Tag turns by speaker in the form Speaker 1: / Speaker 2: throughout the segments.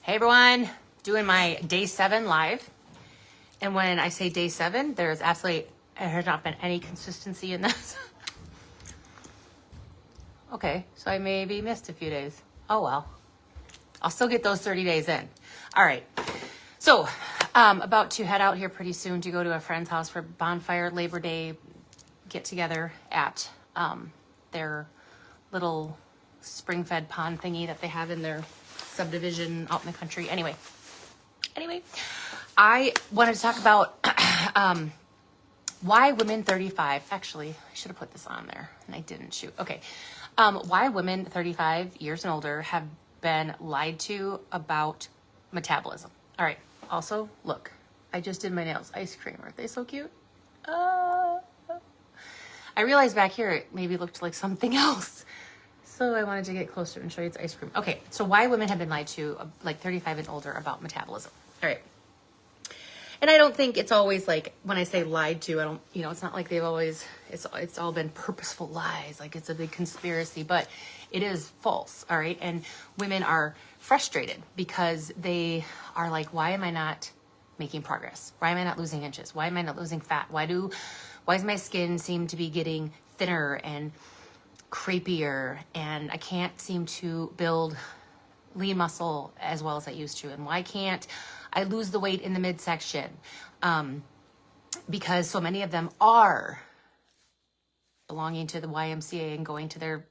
Speaker 1: Hey everyone, doing my day 7 live. And when I say day 7, there has not been any consistency in this. Okay, so I maybe missed a few days. Oh well, I'll still get those 30 days in. All right, so about to head out here pretty soon to go to a friend's house for bonfire Labor Day get together at their little spring-fed pond thingy that they have in their subdivision out in the country. Anyway, I wanted to talk about why women 35, actually, I should have put this on there and I didn't shoot. Okay. Why women 35 years and older have been lied to about metabolism. All right. Also, look, I just did my nails. Ice cream. Aren't they so cute? I realized back here it maybe looked like something else. So I wanted to get closer and show you it's ice cream. Okay, so why women have been lied to, like 35 and older, about metabolism. All right. And I don't think it's always like, when I say lied to, I don't, it's not like they've always, it's all been purposeful lies, like it's a big conspiracy, but it is false, all right? And women are frustrated because they are like, why am I not making progress? Why am I not losing inches? Why am I not losing fat? Why does my skin seem to be getting thinner and creepier, and I can't seem to build lean muscle as well as I used to? And why can't I lose the weight in the midsection? Because so many of them are belonging to the YMCA and going to their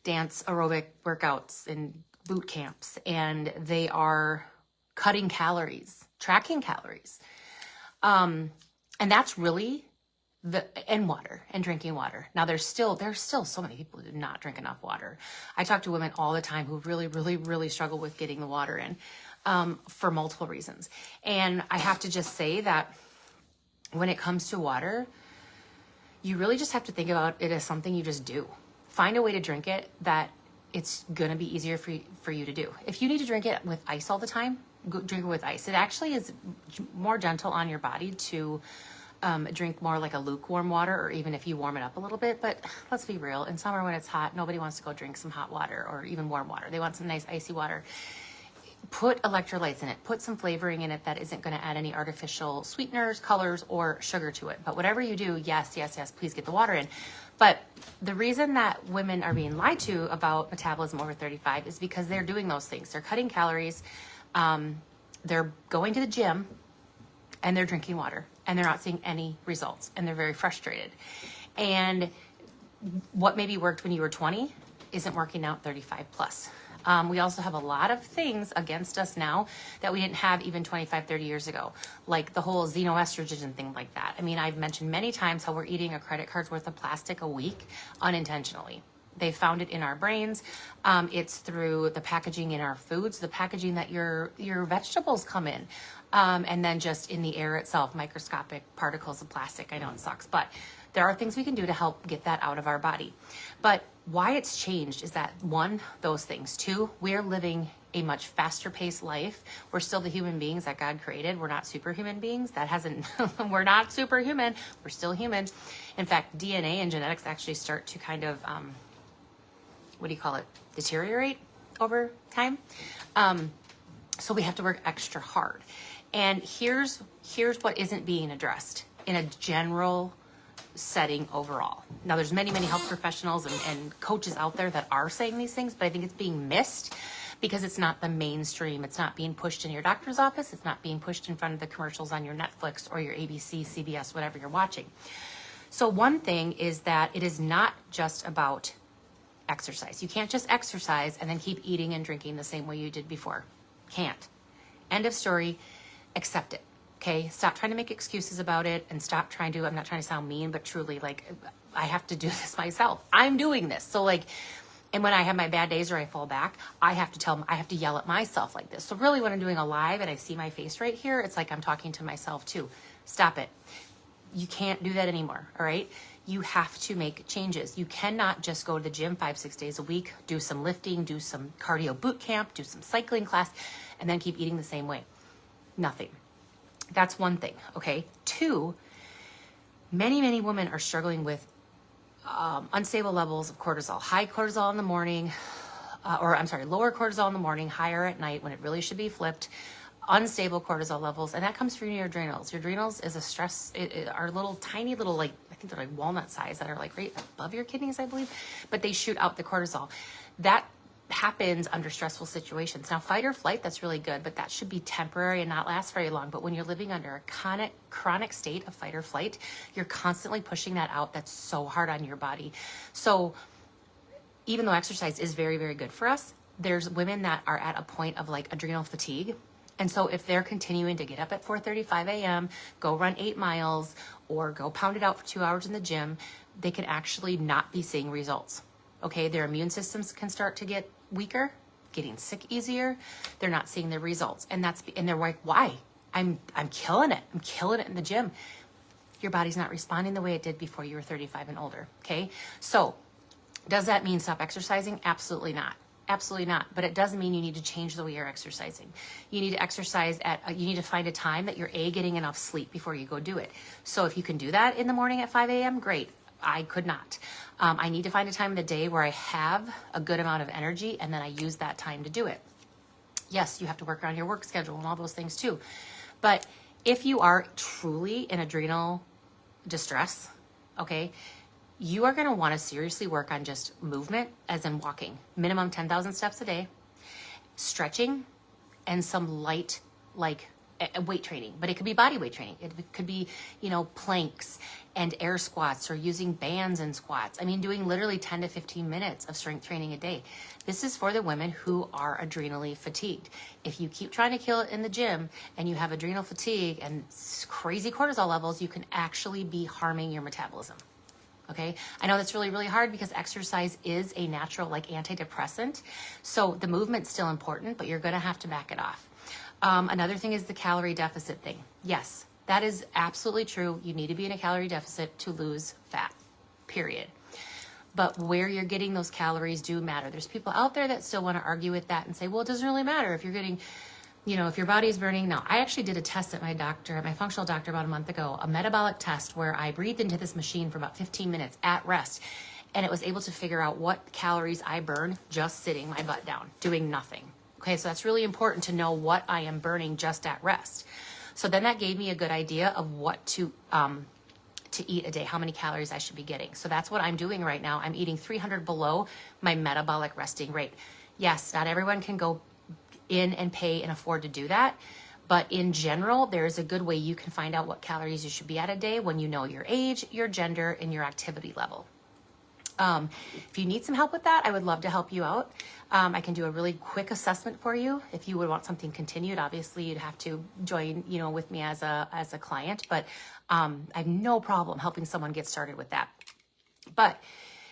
Speaker 1: dance aerobic workouts and boot camps, and they are cutting calories, tracking calories. And that's really and water and drinking water. Now there's still so many people who do not drink enough water. I talk to women all the time who really struggle with getting the water in, for multiple reasons. And I have to just say that when it comes to water, you really just have to think about it as something you just do. Find a way to drink it that it's gonna be easier for you to do. If you need to drink it with ice all the time, drink it with ice. It actually is more gentle on your body to drink more like a lukewarm water, or even if you warm it up a little bit. But let's be real, in summer when it's hot, nobody wants to go drink some hot water or even warm water. They want some nice icy water. Put electrolytes in it. Put some flavoring in it that isn't going to add any artificial sweeteners, colors, or sugar to it. But whatever you do, yes, please get the water in. But the reason that women are being lied to about metabolism over 35 is because they're doing those things. They're cutting calories. They're going to the gym, and they're drinking water, and they're not seeing any results, and they're very frustrated. And what maybe worked when you were 20 isn't working out 35 plus. We also have a lot of things against us now that we didn't have even 25, 30 years ago, like the whole xenoestrogen and thing like that. I mean, I've mentioned many times how we're eating a credit card's worth of plastic a week unintentionally. They found it in our brains. It's through the packaging in our foods, the packaging that your vegetables come in, and then just in the air itself, microscopic particles of plastic. I know it sucks, but there are things we can do to help get that out of our body. But why it's changed is that, 1, those things. 2, we're living a much faster paced life. We're still the human beings that God created. We're not superhuman beings. We're not superhuman. We're still human. In fact, DNA and genetics actually start to kind of, deteriorate over time. So we have to work extra hard. And here's what isn't being addressed in a general setting overall. Now, there's many health professionals and coaches out there that are saying these things, but I think it's being missed because it's not the mainstream. It's not being pushed in your doctor's office. It's not being pushed in front of the commercials on your Netflix or your ABC, CBS, whatever you're watching. So one thing is that it is not just about exercise. You can't just exercise and then keep eating and drinking the same way you did before. Can't. End of story. Accept it. Okay? Stop trying to make excuses about it, and stop trying to, I'm not trying to sound mean, but truly, like, I have to do this myself. I'm doing this. So like, and when I have my bad days or I fall back, I have to yell at myself like this. So really when I'm doing a live and I see my face right here, it's like I'm talking to myself too. Stop it. You can't do that anymore. All right? You have to make changes. You cannot just go to the gym 5-6 days a week, do some lifting, do some cardio boot camp, do some cycling class, and then keep eating the same way. Nothing. That's one thing. Okay. 2, many women are struggling with unstable levels of cortisol, high cortisol in the morning, lower cortisol in the morning, higher at night when it really should be flipped. Unstable cortisol levels, and that comes from your adrenals. Your adrenals is a stress, are little tiny little, like, I think they're like walnut size, that are like right above your kidneys, I believe, but they shoot out the cortisol. That happens under stressful situations. Now, fight or flight, that's really good, but that should be temporary and not last very long. But when you're living under a chronic state of fight or flight, you're constantly pushing that out. That's so hard on your body. So even though exercise is very, very good for us, there's women that are at a point of like adrenal fatigue. And so if they're continuing to get up at 4:35 a.m., go run 8 miles, or go pound it out for 2 hours in the gym, they can actually not be seeing results. Okay, their immune systems can start to get weaker, getting sick easier. They're not seeing the results. And they're like, why? I'm killing it. I'm killing it in the gym. Your body's not responding the way it did before you were 35 and older. Okay, so does that mean stop exercising? Absolutely not. Absolutely not. But it doesn't mean you need to change the way you're exercising. You need to exercise you need to find a time that you're getting enough sleep before you go do it. So if you can do that in the morning at 5 a.m., great. I could not. I need to find a time of the day where I have a good amount of energy, and then I use that time to do it. Yes, you have to work around your work schedule and all those things too. But if you are truly in adrenal distress, okay, you are going to want to seriously work on just movement, as in walking, minimum 10,000 steps a day, stretching, and some light, like weight training. But it could be body weight training. It could be, planks and air squats, or using bands and squats. I mean, doing literally 10 to 15 minutes of strength training a day. This is for the women who are adrenally fatigued. If you keep trying to kill it in the gym and you have adrenal fatigue and crazy cortisol levels, you can actually be harming your metabolism. Okay, I know that's really, really hard because exercise is a natural, like, antidepressant. So the movement's still important, but you're going to have to back it off. Another thing is the calorie deficit thing. Yes, that is absolutely true. You need to be in a calorie deficit to lose fat, period. But where you're getting those calories do matter. There's people out there that still want to argue with that and say, well, it doesn't really matter if you're getting, if your body's burning. No, I actually did a test at my functional doctor about a month ago, a metabolic test where I breathed into this machine for about 15 minutes at rest. And it was able to figure out what calories I burn just sitting my butt down, doing nothing. Okay, so that's really important to know what I am burning just at rest. So then that gave me a good idea of what to eat a day, how many calories I should be getting. So that's what I'm doing right now. I'm eating 300 below my metabolic resting rate. Yes, not everyone can go in and pay and afford to do that. But in general, there is a good way you can find out what calories you should be at a day when you know your age, your gender, and your activity level. If you need some help with that, I would love to help you out. I can do a really quick assessment for you. If you would want something continued, obviously you'd have to join, with me as a client, but I have no problem helping someone get started with that. But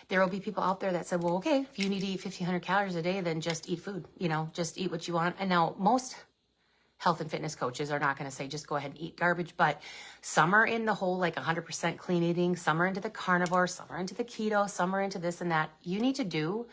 Speaker 1: there will be people out there that said, well, okay, if you need to eat 1,500 calories a day, then just eat food, just eat what you want. And now most health and fitness coaches are not going to say just go ahead and eat garbage, but some are in the whole like 100% clean eating, some are into the carnivore, some are into the keto, some are into this and that. You need to do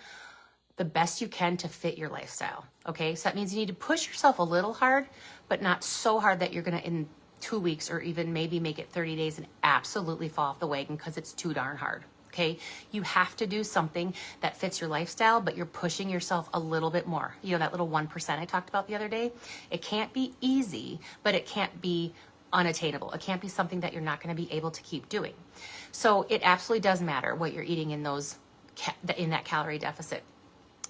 Speaker 1: the best you can to fit your lifestyle. Okay, so that means you need to push yourself a little hard, but not so hard that you're going to, in 2 weeks or even maybe make it 30 days and absolutely fall off the wagon because it's too darn hard. Okay, you have to do something that fits your lifestyle, but you're pushing yourself a little bit more. That little 1% I talked about the other day. It can't be easy, but it can't be unattainable. It can't be something that you're not going to be able to keep doing. So it absolutely does matter what you're eating in in that calorie deficit.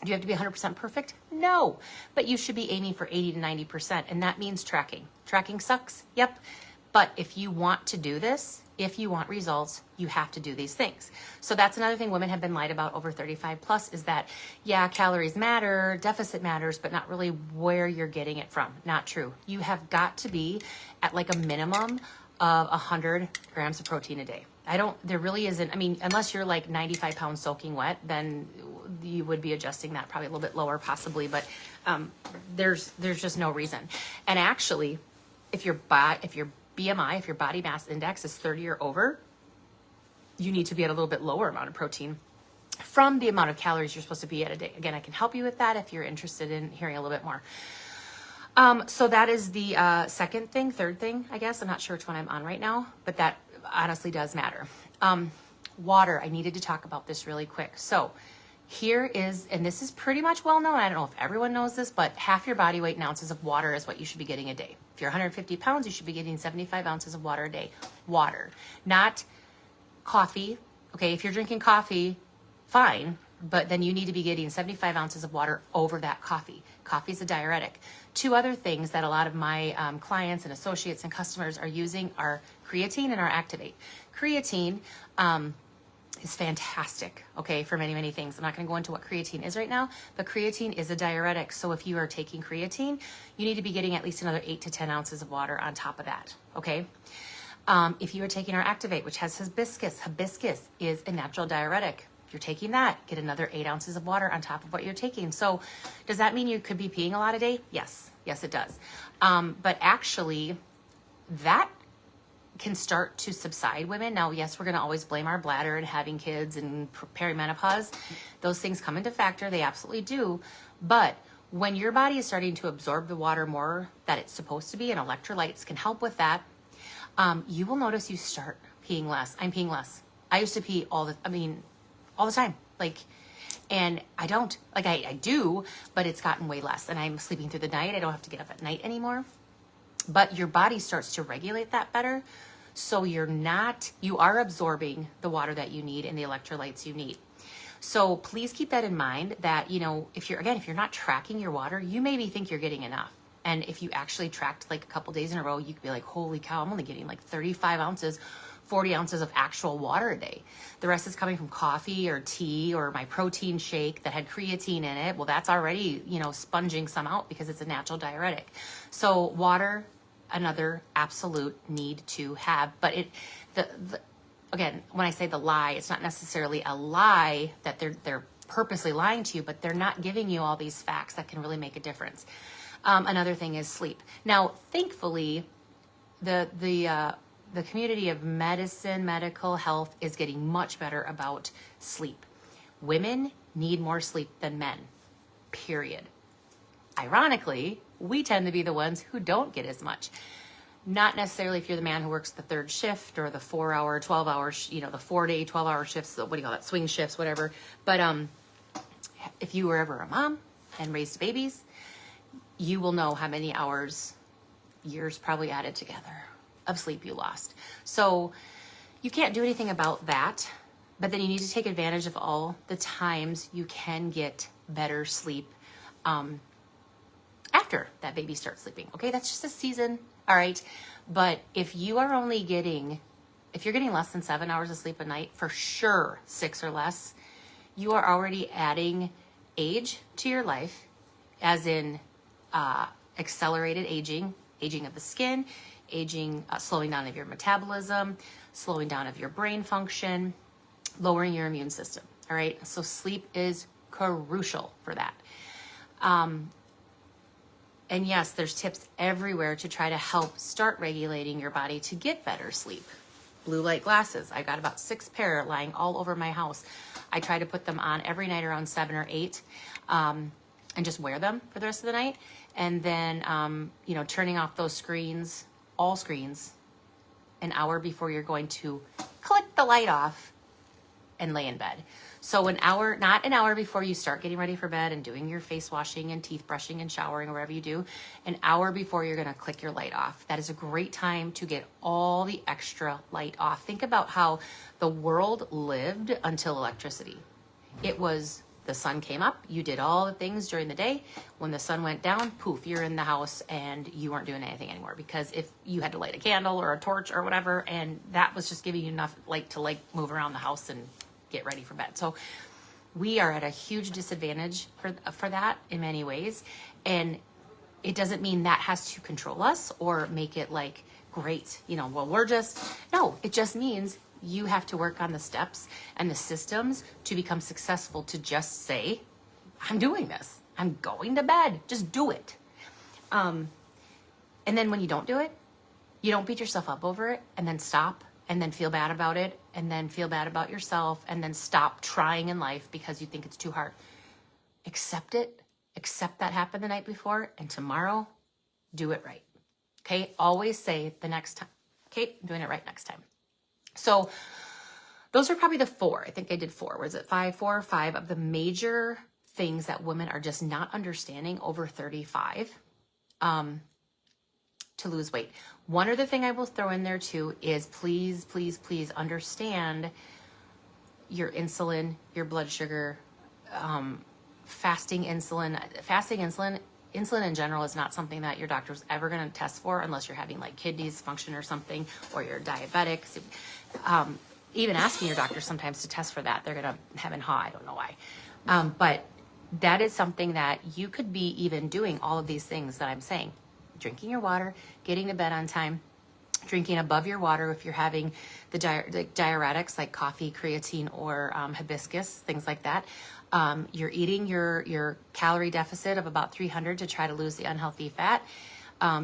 Speaker 1: Do you have to be 100% perfect? No, but you should be aiming for 80 to 90%, and that means tracking. Tracking sucks, yep. But if you want to do this, if you want results, you have to do these things. So that's another thing women have been lied about over 35 plus is that, yeah, calories matter, deficit matters, but not really where you're getting it from. Not true. You have got to be at like a minimum of 100 grams of protein a day. There really isn't, unless you're like 95 pounds soaking wet, then you would be adjusting that probably a little bit lower possibly, but there's just no reason. And actually, if your BMI, if your body mass index is 30 or over, you need to be at a little bit lower amount of protein from the amount of calories you're supposed to be at a day. Again, I can help you with that if you're interested in hearing a little bit more. So that is the third thing, I guess. I'm not sure which one I'm on right now, but that honestly does matter. Water, I needed to talk about this really quick. So Here is, and this is pretty much well known, I don't know if everyone knows this, but half your body weight in ounces of water is what you should be getting a day. If you're 150 pounds, you should be getting 75 ounces of water a day. Water, not coffee. Okay, if you're drinking coffee, fine, but then you need to be getting 75 ounces of water over that coffee. Coffee is a diuretic. Two other things that a lot of my clients and associates and customers are using are creatine and our Activate. Creatine is fantastic, okay, for many, many things. I'm not going to go into what creatine is right now, but creatine is a diuretic. So if you are taking creatine, you need to be getting at least another 8 to 10 ounces of water on top of that, okay? If you are taking our Activate, which has hibiscus is a natural diuretic. If you're taking that, get another 8 ounces of water on top of what you're taking. So does that mean you could be peeing a lot a day? Yes, it does. But actually, that can start to subside, women. Now, yes, we're going to always blame our bladder and having kids and perimenopause. Those things come into factor. They absolutely do. But when your body is starting to absorb the water more that it's supposed to be, and electrolytes can help with that, you will notice you start peeing less. I'm peeing less. I used to pee all the time. And I don't. I do, but it's gotten way less. And I'm sleeping through the night. I don't have to get up at night anymore. But your body starts to regulate that better. So you are absorbing the water that you need and the electrolytes you need. So please keep that in mind that, if you're not tracking your water, you maybe think you're getting enough. And if you actually tracked a couple days in a row, you could be like, holy cow, I'm only getting 35 ounces, 40 ounces of actual water a day. The rest is coming from coffee or tea or my protein shake that had creatine in it. Well, that's already, sponging some out because it's a natural diuretic. So water, another absolute need to have. But again, when I say the lie, it's not necessarily a lie that they're purposely lying to you, but they're not giving you all these facts that can really make a difference. Another thing is sleep. Now, thankfully, the community of medicine, medical health is getting much better about sleep. Women need more sleep than men, period. Ironically, we tend to be the ones who don't get as much. Not necessarily if you're the man who works the third shift or the 4-hour, 12-hour, the 4-day, 12-hour shifts, what do you call that, swing shifts, whatever. But if you were ever a mom and raised babies, you will know how many hours, years probably added together, of sleep you lost. So you can't do anything about that, but then you need to take advantage of all the times you can get better sleep after that baby starts sleeping. Okay, that's just a season, all right? But if you're getting less than 7 hours of sleep a night, for sure 6 or less, you are already adding age to your life, as in accelerated aging of the skin, slowing down of your metabolism, slowing down of your brain function, lowering your immune system, all right? So sleep is crucial for that. And yes, there's tips everywhere to try to help start regulating your body to get better sleep. Blue light glasses. I got about 6 pair lying all over my house. I try to put them on every night around 7 or 8 and just wear them for the rest of the night. And then, turning off those screens, all screens, an hour before you're going to click the light off and lay in bed. So not an hour before you start getting ready for bed and doing your face washing and teeth brushing and showering or whatever you do, an hour before you're going to click your light off. That is a great time to get all the extra light off. Think about how the world lived until electricity. It was the sun came up, you did all the things during the day. When the sun went down, poof, you're in the house and you weren't doing anything anymore, because if you had to light a candle or a torch or whatever, and that was just giving you enough light to move around the house and get ready for bed. So we are at a huge disadvantage for that in many ways. And it doesn't mean that has to control us or make it great, no, it just means you have to work on the steps and the systems to become successful, to just say, I'm doing this. I'm going to bed. Just do it. And then when you don't do it, you don't beat yourself up over it and then stop and then feel bad about it and then feel bad about yourself and then stop trying in life because you think it's too hard. Accept it. Accept that happened the night before, and tomorrow, do it right. Okay? Always say the next time. Okay? I'm doing it right next time. So those are probably the 4. I think I did 4. Was it 5? 4 or 5 of the major things that women are just not understanding over 35 to lose weight. One other thing I will throw in there too is please, please, please understand your insulin, your blood sugar, fasting insulin. Insulin in general is not something that your doctor's ever going to test for unless you're having like kidney dysfunction or something, or you're diabetic. Even asking your doctor sometimes to test for that, they're going to hem and haw. I don't know why. But that is something that you could be even doing all of these things that I'm saying. Drinking your water, getting to bed on time, drinking above your water if you're having the diuretics like coffee, creatine, or hibiscus, things like that. You're eating your calorie deficit of about 300 to try to lose the unhealthy fat.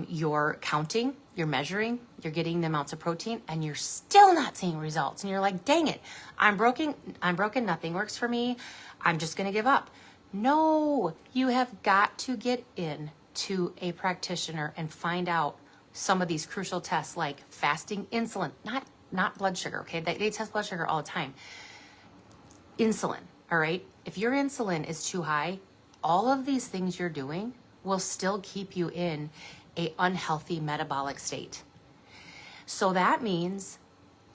Speaker 1: You're counting, you're measuring, you're getting the amounts of protein, and you're still not seeing results. And you're like, dang it, I'm broken, nothing works for me. I'm just going to give up. No, you have got to get in to a practitioner and find out some of these crucial tests like fasting insulin, not blood sugar, okay? They test blood sugar all the time. Insulin, all right? If your insulin is too high, all of these things you're doing will still keep you in a unhealthy metabolic state. So that means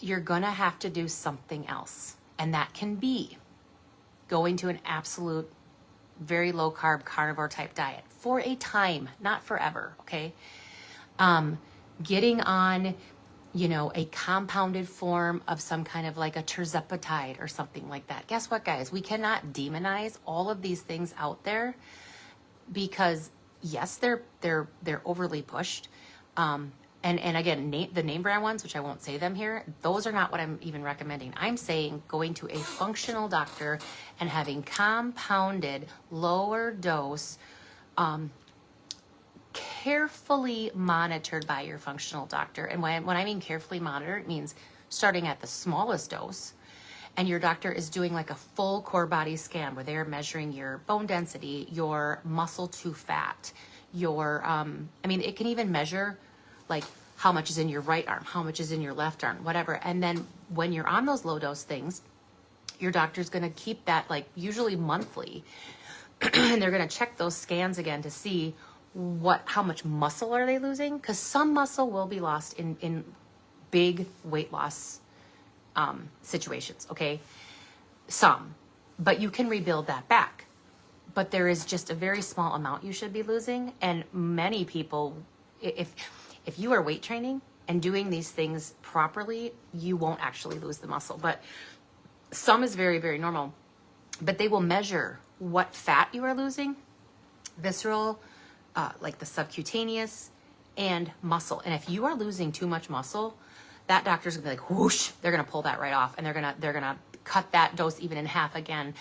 Speaker 1: you're gonna have to do something else. And that can be going to an absolute very low carb carnivore type diet for a time, not forever, okay? Getting on, a compounded form of some kind of like a tirzepatide or something like that. Guess what, guys? We cannot demonize all of these things out there because yes, they're overly pushed. And again, the name brand ones, which I won't say them here, those are not what I'm even recommending. I'm saying going to a functional doctor and having compounded lower dose, carefully monitored by your functional doctor. And when I mean carefully monitored, it means starting at the smallest dose, and your doctor is doing like a full core body scan where they're measuring your bone density, your muscle to fat, your, it can even measure like how much is in your right arm, how much is in your left arm, whatever. And then when you're on those low dose things, your doctor's going to keep that like usually monthly, and they're going to check those scans again to see how much muscle are they losing, because some muscle will be lost in big weight loss situations, okay? Some, but you can rebuild that back. But there is just a very small amount you should be losing, and many people, if you are weight training and doing these things properly, you won't actually lose the muscle. But some is very, very normal. But they will measure what fat you are losing, visceral, like the subcutaneous, and muscle. And if you are losing too much muscle, that doctor's gonna be like, whoosh, they're gonna pull that right off, and they're gonna cut that dose even in half again.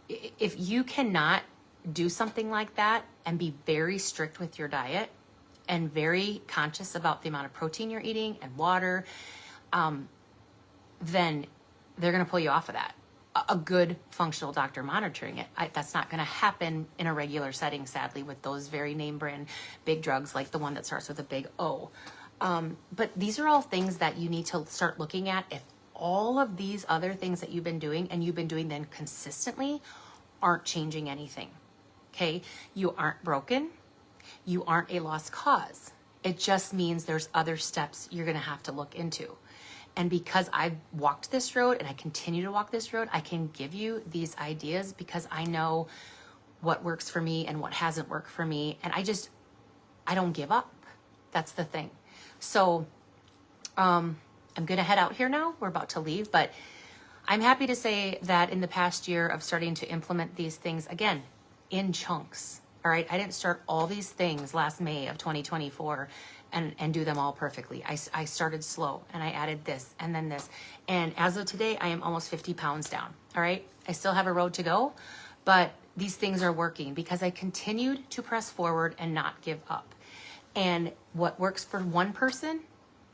Speaker 1: If you cannot do something like that and be very strict with your diet and very conscious about the amount of protein you're eating and water, then they're gonna pull you off of that. A good functional doctor monitoring it. That's not going to happen in a regular setting, sadly, with those very name brand big drugs like the one that starts with a big O. But these are all things that you need to start looking at. If all of these other things that you've been doing and you've been doing then consistently aren't changing anything, okay? You aren't broken. You aren't a lost cause. It just means there's other steps you're going to have to look into. And because I've walked this road and I continue to walk this road, I can give you these ideas because I know what works for me and what hasn't worked for me. And I don't give up. That's the thing. So I'm going to head out here now. We're about to leave, but I'm happy to say that in the past year of starting to implement these things, again, in chunks. All right. I didn't start all these things last May of 2024 and do them all perfectly. I started slow and I added this and then this. And as of today, I am almost 50 pounds down. All right. I still have a road to go, but these things are working because I continued to press forward and not give up. And what works for one person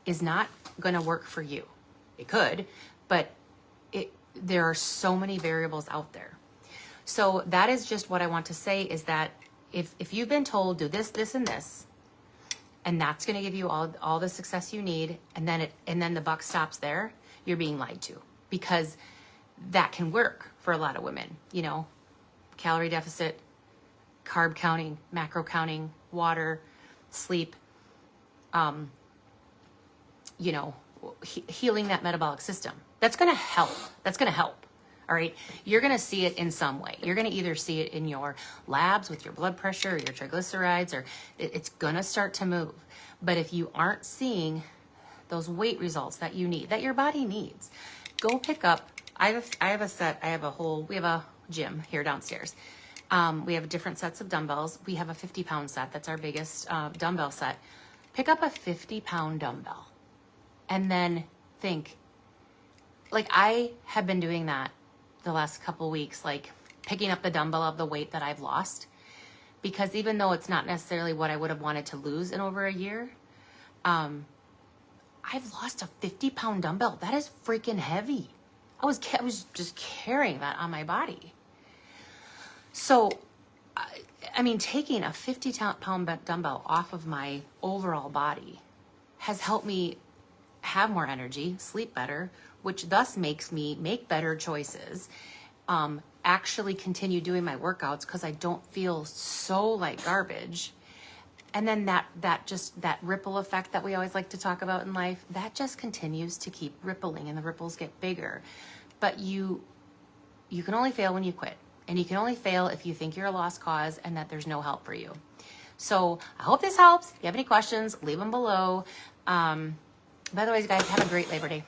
Speaker 1: is not going to work for you. It could, but there are so many variables out there. So that is just what I want to say is that if you've been told do this, this, and this, and that's going to give you all the success you need, and then the buck stops there, you're being lied to, because that can work for a lot of women, you know, calorie deficit, carb counting, macro counting, water, sleep, you know, healing that metabolic system. That's going to help. That's going to help. All right. You're going to see it in some way. You're going to either see it in your labs with your blood pressure or your triglycerides, or it's going to start to move. But if you aren't seeing those weight results that you need, that your body needs, go pick up. We have a gym here downstairs. We have different sets of dumbbells. We have a 50-pound set. That's our biggest dumbbell set. Pick up a 50-pound dumbbell and then think, like, I have been doing that the last couple weeks, like picking up the dumbbell of the weight that I've lost, because even though it's not necessarily what I would have wanted to lose in over a year, I've lost a 50-pound dumbbell. That is freaking heavy. I was just carrying that on my body. So, I mean, taking a 50-pound dumbbell off of my overall body has helped me have more energy, sleep better, which thus makes me make better choices, actually continue doing my workouts because I don't feel so like garbage. And then that ripple effect that we always like to talk about in life, that just continues to keep rippling, and the ripples get bigger. But you can only fail when you quit. And you can only fail if you think you're a lost cause and that there's no help for you. So I hope this helps. If you have any questions, leave them below. By the way, guys, have a great Labor Day.